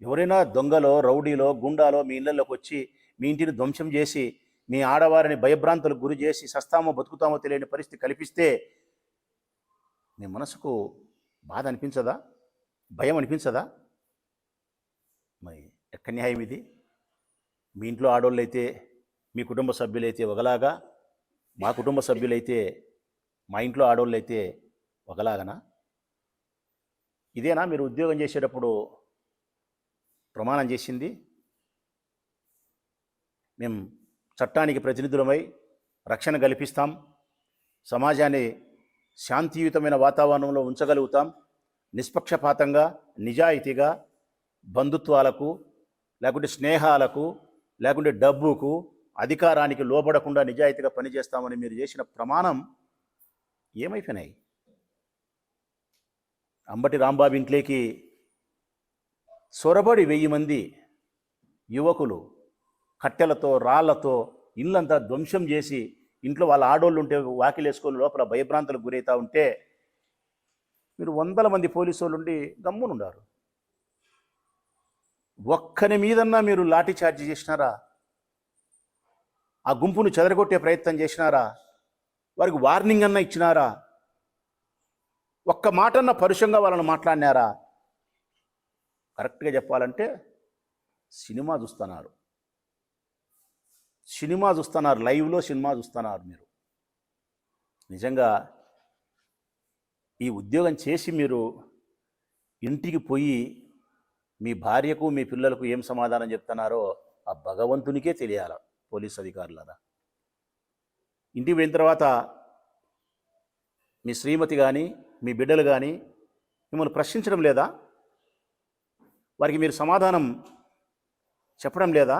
ఎవరైనా దొంగలో, రౌడీలో, గుండాలో మీ ఇళ్లలోకి వచ్చి మీ ఇంటిని ధ్వంసం చేసి మీ ఆడవారిని భయభ్రాంతులకు గురి చేసి సస్తామో బతుకుతామో తెలియని పరిస్థితి కల్పిస్తే మీ మనసుకు బాధ అనిపించదా? భయం అనిపించదా? మరి ఎక్కడ న్యాయం ఇది? మీ ఇంట్లో ఆడోళ్ళైతే, మీ కుటుంబ సభ్యులైతే ఒకలాగా, మా కుటుంబ సభ్యులైతే, మా ఇంట్లో ఆడోళ్ళైతే ఒకలాగనా? ఇదేనా మీరు ఉద్యోగం చేసేటప్పుడు ప్రమాణం చేసింది? మేము చట్టానికి ప్రతినిధులమై రక్షణ కల్పిస్తాం, సమాజాన్ని శాంతియుతమైన వాతావరణంలో ఉంచగలుగుతాం, నిష్పక్షపాతంగా, నిజాయితీగా, బంధుత్వాలకు లేకుంటే స్నేహాలకు లేకుంటే డబ్బుకు అధికారానికి లోబడకుండా నిజాయితీగా పనిచేస్తామని మీరు చేసిన ప్రమాణం ఏమైపోయినాయి? అంబటి రాంబాబు ఇంట్లోకి సొరబడి 1000 మంది యువకులు కట్టెలతో రాళ్లతో ఇల్లంతా ధ్వంసం చేసి ఇంట్లో వాళ్ళ ఆడోళ్ళు ఉంటే వాకిలేసుకొని లోపల భయభ్రాంతులకు గురవుతూ ఉంటే మీరు 100 మంది పోలీసు వాళ్ళు ఉండి గమ్మునుండారు. ఒక్కని మీదన్నా మీరు లాఠీ చార్జ్ చేసినారా? ఆ గుంపును చెదరగొట్టే ప్రయత్నం చేసినారా? వారికి వార్నింగ్ అన్నా ఇచ్చినారా? ఒక్క మాటన్నా పరుషంగా వాళ్ళని మాట్లాడినారా? కరెక్ట్గా చెప్పాలంటే సినిమా చూస్తున్నారు, లైవ్లో సినిమా చూస్తున్నారు. మీరు నిజంగా ఈ ఉద్యోగం చేసి మీరు ఇంటికి పోయి మీ భార్యకు మీ పిల్లలకు ఏం సమాధానం చెప్తున్నారో ఆ భగవంతునికే తెలియాల. పోలీస్ అధికారులరా, ఇంటికి పోయిన తర్వాత మీ శ్రీమతి కానీ మీ బిడ్డలు కానీ మిమ్మల్ని ప్రశ్నించడం లేదా? వారికి మీరు సమాధానం చెప్పడం లేదా?